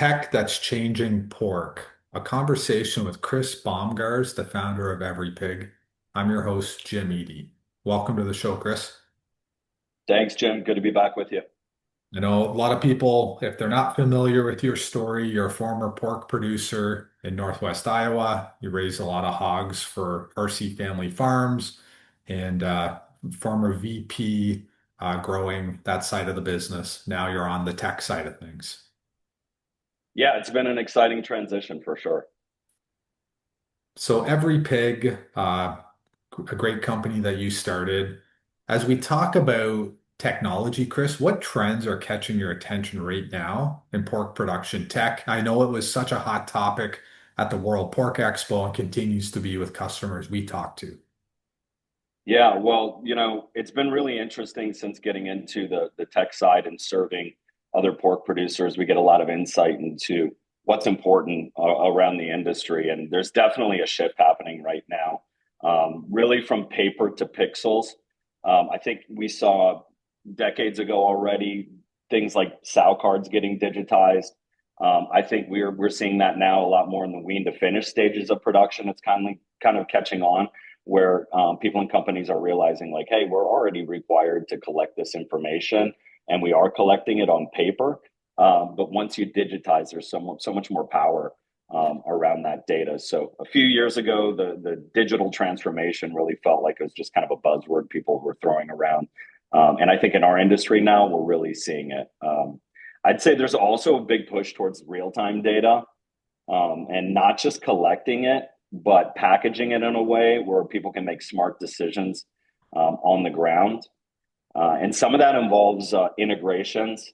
Tech That's Changing Pork, a conversation with Chris Bomgaars, the founder of EveryPig. I'm your host, Jim Eadie. Welcome to the show, Chris. Thanks, Jim. Good to be back with you. I know a lot of people, if they're not familiar with your story, you're a former pork producer in Northwest Iowa. You raised a lot of hogs for RC Family Farms and former VP growing that side of the business. Now you're on the tech side of things. Yeah, it's been an exciting transition for sure. So every pig, a great company that you started. As we talk about technology, Chris, what trends are catching your attention right now in pork production tech? I know it was such a hot topic at the World Pork Expo and continues to be with customers we talk to. Yeah, well, it's been really interesting since getting into the tech side and serving other pork producers. We get a lot of insight into what's important around the industry. And there's definitely a shift happening right now, really from paper to pixels. I think we saw decades ago already things like sow cards getting digitized. I think we're seeing that now a lot more in the wean to finish stages of production. It's kind of catching on where people and companies are realizing like, hey, we're already required to collect this information, and we are collecting it on paper. But once you digitize, there's so much more power around that data. So a few years ago, the digital transformation really felt like it was just kind of a buzzword people were throwing around. And I think in our industry now, we're really seeing it. I'd say there's also a big push towards real-time data, and not just collecting it, but packaging it in a way where people can make smart decisions on the ground. And some of that involves integrations.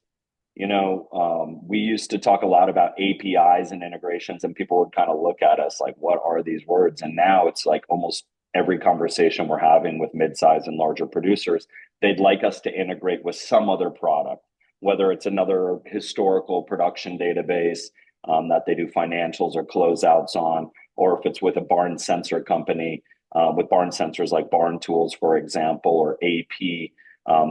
We used to talk a lot about APIs and integrations, and people would kind of look at us like, what are these words? And now it's like almost every conversation we're having with midsize and larger producers, they'd like us to integrate with some other product, whether it's another historical production database that they do financials or closeouts on, or if it's with a barn sensor company, with barn sensors like Barn Tools, for example, or AP.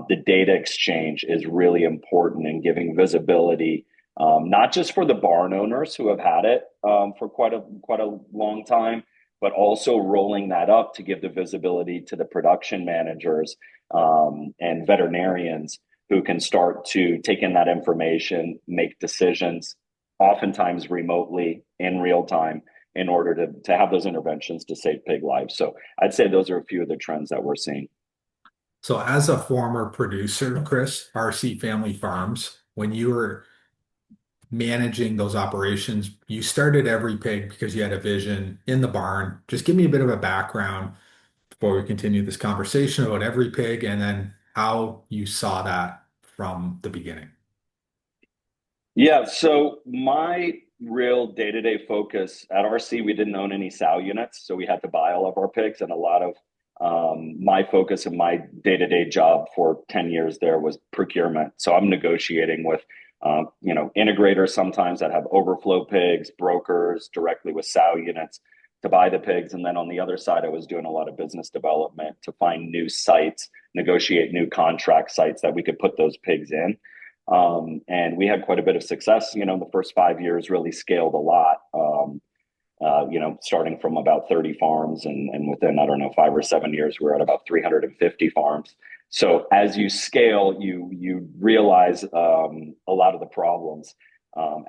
The data exchange is really important in giving visibility, not just for the barn owners who have had it for quite a long time, but also rolling that up to give the visibility to the production managers and veterinarians who can start to take in that information, make decisions, oftentimes remotely in real time, in order to have those interventions to save pig lives. So I'd say those are a few of the trends that we're seeing. So as a former producer, Chris, RC Family Farms, when you were managing those operations, you started every pig because you had a vision in the barn. Just give me a bit of a background before we continue this conversation about every pig and then how you saw that from the beginning. Yeah, so my real day-to-day focus at RC, we didn't own any sow units, so we had to buy all of our pigs, and a lot of my focus and my day-to-day job for 10 years there was procurement. So I'm negotiating with integrators sometimes that have overflow pigs, brokers directly with sow units to buy the pigs. And then on the other side, I was doing a lot of business development to find new sites, negotiate new contract sites that we could put those pigs in. And we had quite a bit of success. The first 5 years really scaled a lot. Starting from about 30 farms, and within, I don't know, 5 or 7 years, we're at about 350 farms. So as you scale, you realize a lot of the problems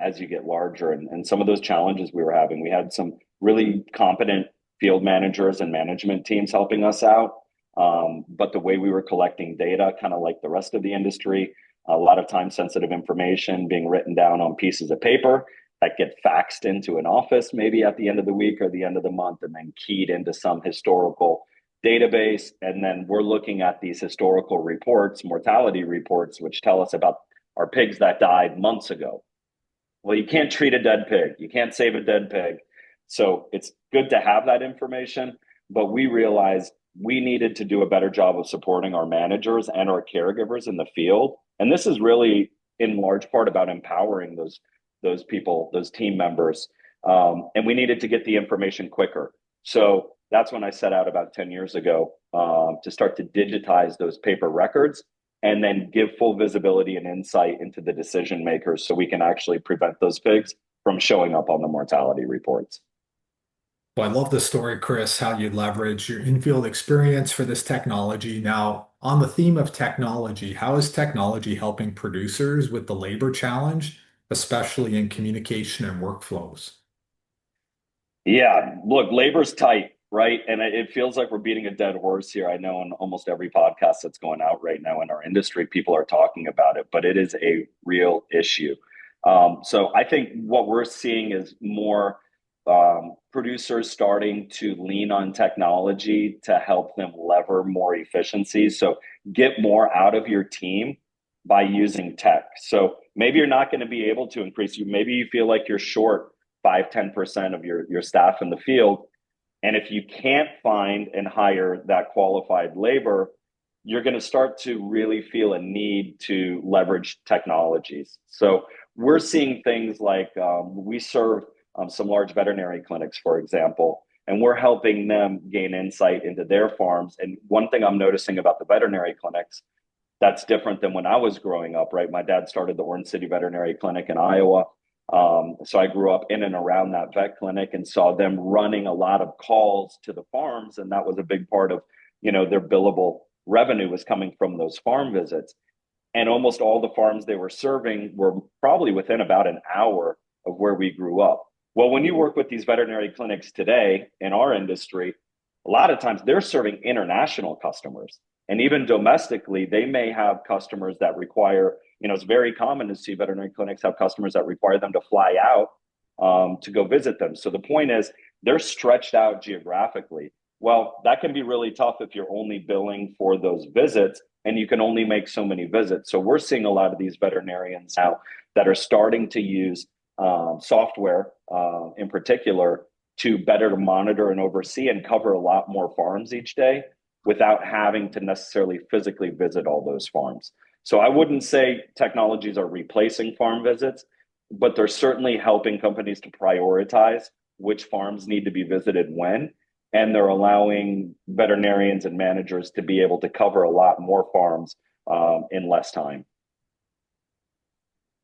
as you get larger, and some of those challenges we were having. We had some really competent field managers and management teams helping us out, but the way we were collecting data, kind of like the rest of the industry, a lot of time sensitive information being written down on pieces of paper that get faxed into an office maybe at the end of the week or the end of the month, and then keyed into some historical database. And then we're looking at these historical reports, mortality reports, which tell us about our pigs that died months ago. Well, you can't treat a dead pig, you can't save a dead pig. So it's good to have that information, but we realized we needed to do a better job of supporting our managers and our caregivers in the field. And this is really in large part about empowering those people, those team members. And we needed to get the information quicker. So that's when I set out about 10 years ago to start to digitize those paper records and then give full visibility and insight into the decision makers so we can actually prevent those pigs from showing up on the mortality reports. Well, I love the story, Chris, how you leverage your in-field experience for this technology. Now, on the theme of technology, how is technology helping producers with the labor challenge, especially in communication and workflows? Yeah, look, labor's tight, right? And it feels like we're beating a dead horse here. I know in almost every podcast that's going out right now in our industry, people are talking about it, but it is a real issue. So I think what we're seeing is more producers starting to lean on technology to help them lever more efficiency. So get more out of your team by using tech. So maybe you're not going to be able to increase you. Maybe you feel like you're short 5-10% of your staff in the field. And if you can't find and hire that qualified labor, you're going to start to really feel a need to leverage technologies. So we're seeing things like we serve some large veterinary clinics, for example, and we're helping them gain insight into their farms. And one thing I'm noticing about the veterinary clinics that's different than when I was growing up, right? My dad started the Orange City Veterinary Clinic in Iowa. So I grew up in and around that vet clinic and saw them running a lot of calls to the farms. And that was a big part of, their billable revenue was coming from those farm visits. And almost all the farms they were serving were probably within about an hour of where we grew up. Well, when you work with these veterinary clinics today in our industry, a lot of times they're serving international customers. And even domestically, they may have customers that require, it's very common to see veterinary clinics have customers that require them to fly out to go visit them. So the point is, they're stretched out geographically. Well, that can be really tough if you're only billing for those visits and you can only make so many visits. So we're seeing a lot of these veterinarians now that are starting to use software in particular to better monitor and oversee and cover a lot more farms each day without having to necessarily physically visit all those farms. So I wouldn't say technologies are replacing farm visits, but they're certainly helping companies to prioritize which farms need to be visited when. And they're allowing veterinarians and managers to be able to cover a lot more farms in less time.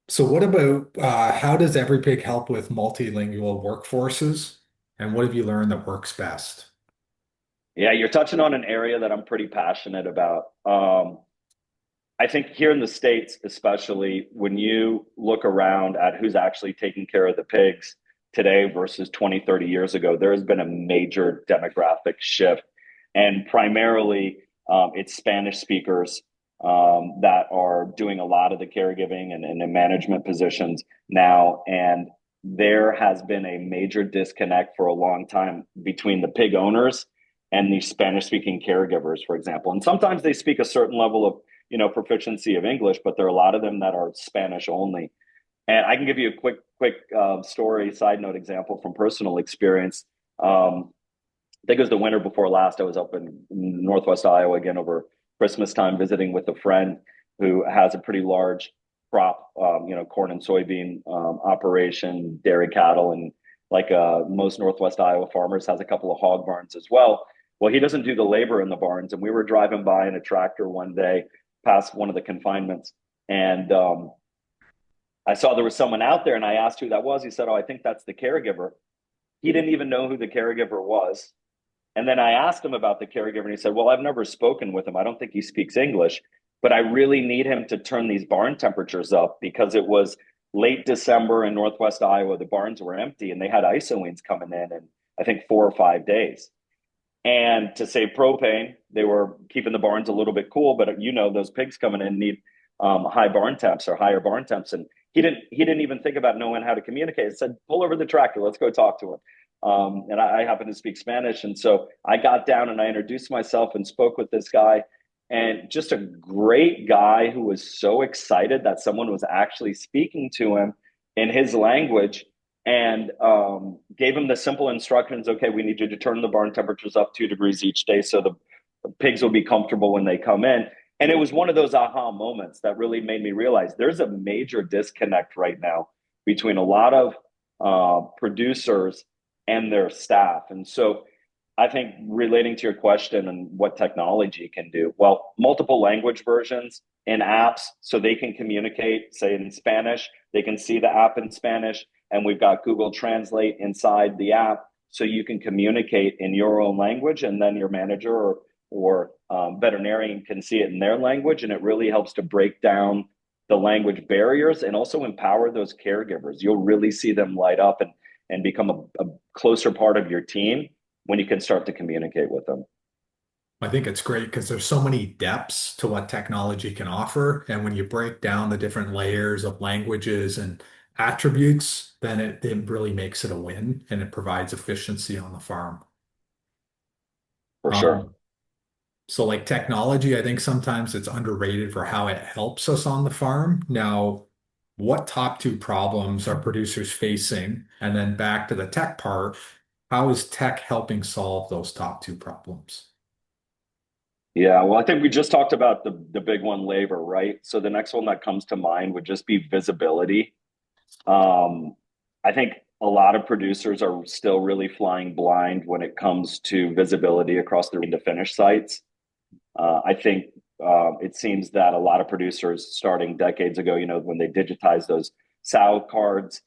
So what about how does EveryPig help with multilingual workforces? And what have you learned that works best? Yeah, you're touching on an area that I'm pretty passionate about. I think here in the States, especially when you look around at who's actually taking care of the pigs today versus 20, 30 years ago, there has been a major demographic shift. And primarily, it's Spanish speakers that are doing a lot of the caregiving and the management positions now. And there has been a major disconnect for a long time between the pig owners and the Spanish speaking caregivers, for example. And sometimes they speak a certain level of proficiency of English, but there are a lot of them that are Spanish only. And I can give you a quick story, side note example from personal experience. I think it was the winter before last. I was up in Northwest Iowa again over Christmas time, visiting with a friend who has a pretty large crop, corn and soybean operation, dairy cattle, and like most Northwest Iowa farmers, has a couple of hog barns as well. Well, he doesn't do the labor in the barns, and we were driving by in a tractor one day past one of the confinements, and I saw there was someone out there, and I asked who that was. He said, "Oh, I think that's the caregiver." He didn't even know who the caregiver was. And then I asked him about the caregiver, and he said, "Well, I've never spoken with him. I don't think he speaks English, but I really need him to turn these barn temperatures up because it was late December in Northwest Iowa. The barns were empty, and they had iso winds coming in I think 4 or 5 days. And to save propane, they were keeping the barns a little bit cool. But those pigs coming in need high barn temps or higher barn temps, and he didn't even think about knowing how to communicate. He said, "Pull over the tractor. Let's go talk to him." And I happen to speak Spanish, and so I got down and I introduced myself and spoke with this guy, and just a great guy who was so excited that someone was actually speaking to him in his language, and gave him the simple instructions. Okay, we need you to turn the barn temperatures up 2 degrees each day so the pigs will be comfortable when they come in. And it was one of those aha moments that really made me realize there's a major disconnect right now between a lot of producers and their staff. And so I think relating to your question and what technology can do, well, multiple language versions in apps so they can communicate, say in Spanish, they can see the app in Spanish, and we've got Google Translate inside the app so you can communicate in your own language, and then your manager or veterinarian can see it in their language, and it really helps to break down the language barriers and also empower those caregivers. You'll really see them light up and become a closer part of your team when you can start to communicate with them. I think it's great because there's so many depths to what technology can offer. And when you break down the different layers of languages and attributes, then it really makes it a win and it provides efficiency on the farm. For sure. Um, so like technology, I think sometimes it's underrated for how it helps us on the farm. Now, what top two problems are producers facing? And then back to the tech part, how is tech helping solve those top two problems? Yeah, well, I think we just talked about the big one, labor, right? So the next one that comes to mind would just be visibility. Um, I think a lot of producers are still really flying blind when it comes to visibility across the to finish sites. I think it seems that a lot of producers starting decades ago, when they digitized those sow cards,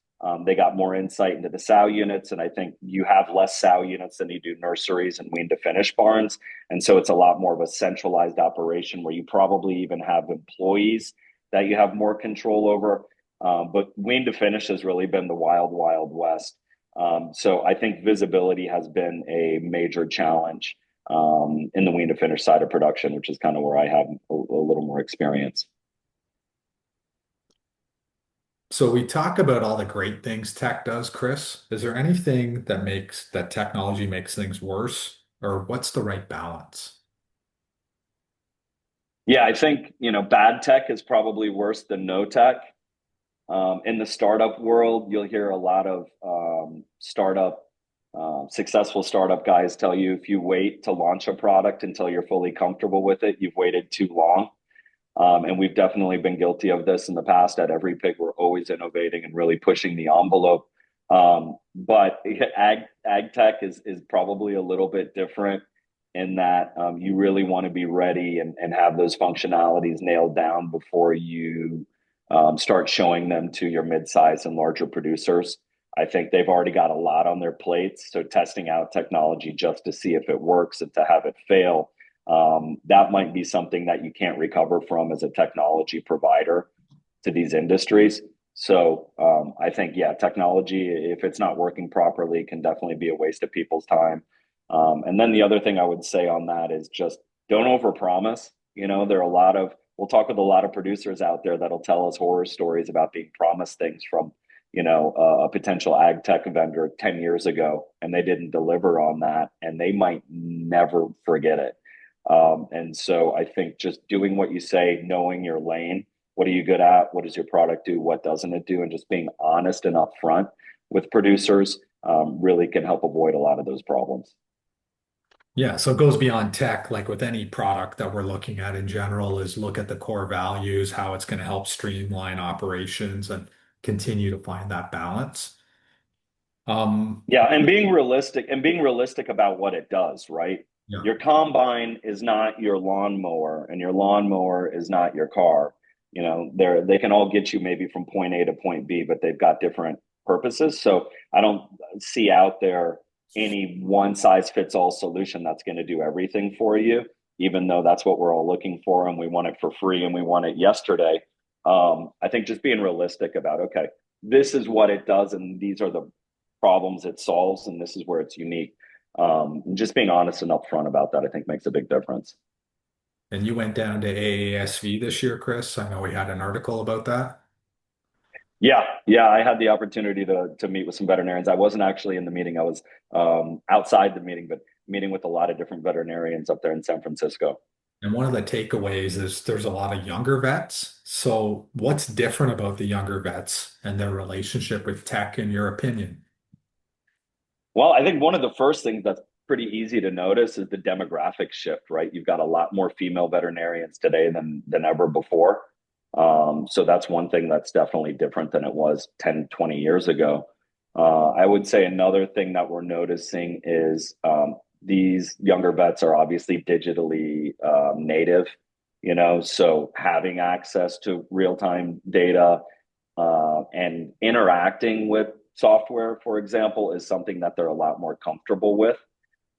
they got more insight into the sow units. And I think you have less sow units than you do nurseries and wean to finish barns. And so it's a lot more of a centralized operation where you probably even have employees that you have more control over. But wean to finish has really been the wild, wild west. So I think visibility has been a major challenge in the wean to finish side of production, which is kind of where I have a little more experience. So we talk about all the great things tech does, Chris. Is there anything that technology makes things worse, or what's the right balance? Yeah, I think bad tech is probably worse than no tech. In the startup world, you'll hear a lot of successful startup guys tell you if you wait to launch a product until you're fully comfortable with it, you've waited too long. And we've definitely been guilty of this in the past. At EveryPig, we're always innovating and really pushing the envelope. But ag tech is probably a little bit different in that you really want to be ready and have those functionalities nailed down before you start showing them to your mid-size and larger producers. I think they've already got a lot on their plates. So testing out technology just to see if it works and to have it fail, that might be something that you can't recover from as a technology provider to these industries. So I think, yeah, technology, if it's not working properly, can definitely be a waste of people's time. And then the other thing I would say on that is just don't overpromise. There are a lot of, we'll talk with a lot of producers out there that'll tell us horror stories about being promised things from, a potential ag tech vendor 10 years ago, and they didn't deliver on that, and they might never forget it. And so I think just doing what you say, knowing your lane, what are you good at? What does your product do? What doesn't it do? And just being honest and upfront with producers really can help avoid a lot of those problems. Yeah, so it goes beyond tech, like with any product that we're looking at in general, is look at the core values, how it's going to help streamline operations and continue to find that balance. Um, Yeah, and being realistic about what it does, right? yeah. Your combine is not your lawnmower, and your lawnmower is not your car. They can all get you maybe from point A to point B, but they've got different purposes. So I don't see out there any one size fits all solution that's going to do everything for you, even though that's what we're all looking for and we want it for free and we want it yesterday. I think just being realistic about, okay, this is what it does, and these are the problems it solves, and this is where it's unique. Just being honest and upfront about that, I think, makes a big difference. And you went down to AASV this year, Chris. I know we had an article about that. Yeah, yeah, I had the opportunity to meet with some veterinarians. I wasn't actually in the meeting; I was outside the meeting, but meeting with a lot of different veterinarians up there in San Francisco. And one of the takeaways is there's a lot of younger vets. So what's different about the younger vets and their relationship with tech, in your opinion? Well, I think one of the first things that's pretty easy to notice is the demographic shift, right? You've got a lot more female veterinarians today than ever before. So that's one thing that's definitely different than it was 10, 20 years ago. I would say another thing that we're noticing is these younger vets are obviously digitally native, so having access to real-time data and interacting with software, for example, is something that they're a lot more comfortable with,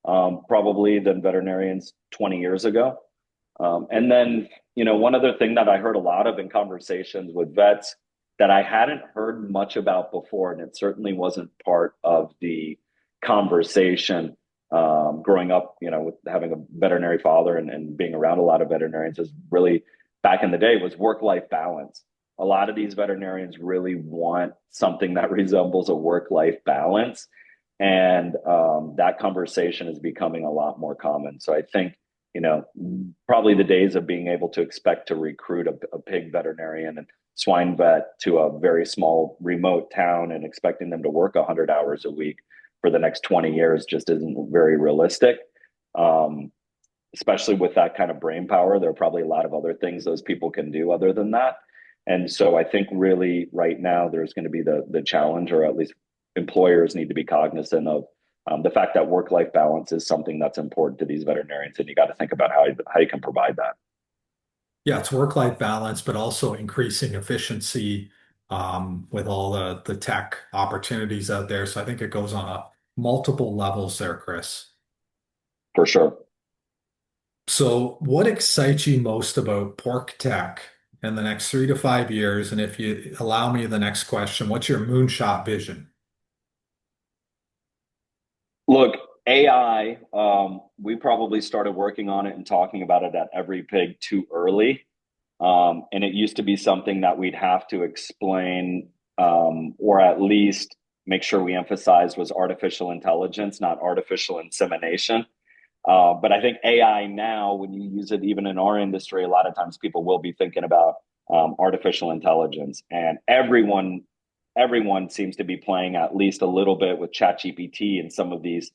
probably than veterinarians 20 years ago. And then, one other thing that I heard a lot of in conversations with vets that I hadn't heard much about before, and it certainly wasn't part of the conversation growing up, with having a veterinary father and being around a lot of veterinarians, is really back in the day, was work-life balance. A lot of these veterinarians really want something that resembles a work-life balance. And that conversation is becoming a lot more common. So I think, probably the days of being able to expect to recruit a pig veterinarian and swine vet to a very small remote town and expecting them to work 100 hours a week for the next 20 years just isn't very realistic. Especially with that kind of brain power, there are probably a lot of other things those people can do other than that. And so I think really right now there's going to be the challenge, or at least employers need to be cognizant of the fact that work-life balance is something that's important to these veterinarians, and you got to think about how you can provide that. Yeah, it's work-life balance, but also increasing efficiency with all the tech opportunities out there. So I think it goes on multiple levels there, Chris. For sure. So what excites you most about pork tech in the next 3 to 5 years? And if you allow me the next question, what's your moonshot vision? Look, AI, we probably started working on it and talking about it at EveryPig too early. And it used to be something that we'd have to explain, or at least make sure we emphasized, was artificial intelligence, not artificial insemination. But I think AI now, when you use it even in our industry, a lot of times people will be thinking about artificial intelligence, and everyone seems to be playing at least a little bit with ChatGPT and some of these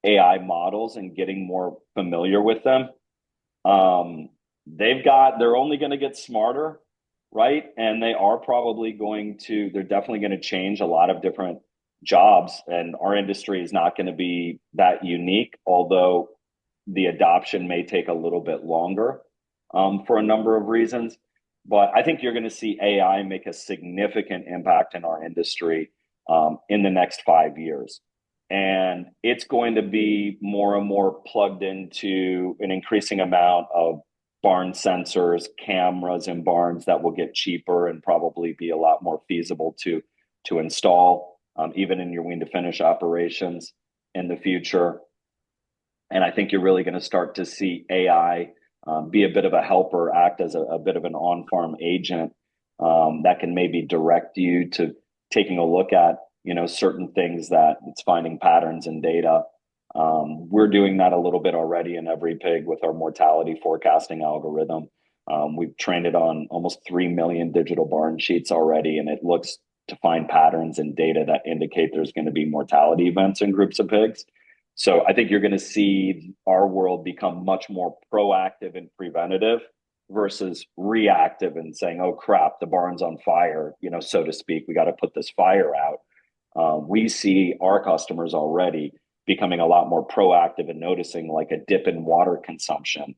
AI models and getting more familiar with them. They're only going to get smarter, right? And they're definitely going to change a lot of different jobs. And our industry is not going to be that unique, although the adoption may take a little bit longer for a number of reasons. But I think you're going to see AI make a significant impact in our industry in the next 5 years. And it's going to be more and more plugged into an increasing amount of barn sensors, cameras in barns that will get cheaper and probably be a lot more feasible to install, even in your wean to finish operations in the future. And I think you're really going to start to see AI be a bit of a helper, act as a bit of an on-farm agent that can maybe direct you to taking a look at, certain things that it's finding patterns in data. We're doing that a little bit already in EveryPig with our mortality forecasting algorithm. We've trained it on almost 3 million digital barn sheets already, and it looks to find patterns in data that indicate there's going to be mortality events in groups of pigs. So I think you're going to see our world become much more proactive and preventative versus reactive and saying, oh crap, the barn's on fire, so to speak, we got to put this fire out. We see our customers already becoming a lot more proactive and noticing like a dip in water consumption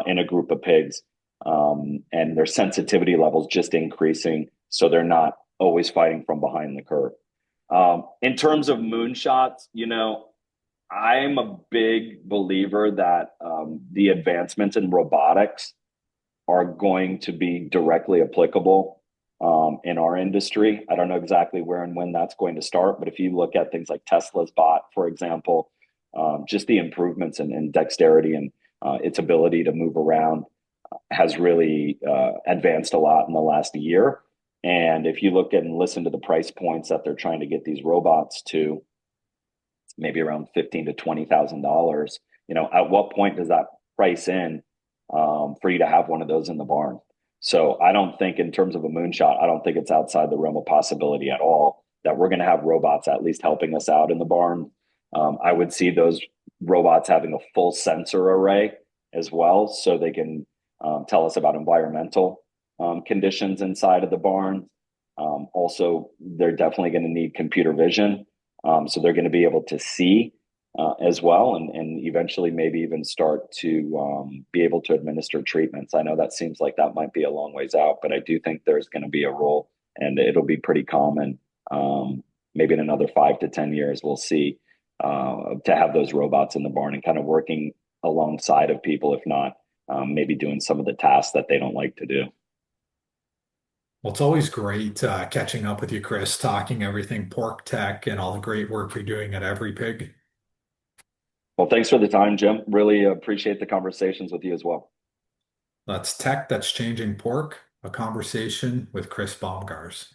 in a group of pigs, and their sensitivity levels just increasing, so they're not always fighting from behind the curve. In terms of moonshots, I'm a big believer that the advancements in robotics are going to be directly applicable in our industry. I don't know exactly where and when that's going to start, but if you look at things like Tesla's bot, for example, just the improvements in dexterity and its ability to move around has really advanced a lot in the last year. And if you look and listen to the price points that they're trying to get these robots to, maybe around $15,000 to $20,000. At what point does that price in for you to have one of those in the barn? So I don't think, in terms of a moonshot, I don't think it's outside the realm of possibility at all that we're going to have robots at least helping us out in the barn. I would see those robots having a full sensor array as well, so they can tell us about environmental conditions inside of the barn. Also, they're definitely going to need computer vision. So they're going to be able to see as well, and eventually maybe even start to be able to administer treatments. I know that seems like that might be a long ways out, but I do think there's going to be a role, and it'll be pretty common. Maybe in another 5 to 10 years, we'll see to have those robots in the barn and kind of working alongside of people, if not maybe doing some of the tasks that they don't like to do. Well, it's always great catching up with you, Chris, talking everything pork tech and all the great work you're doing at EveryPig. Well, thanks for the time, Jim. Really appreciate the conversations with you as well. That's Tech That's Changing Pork, a conversation with Chris Bomgaars.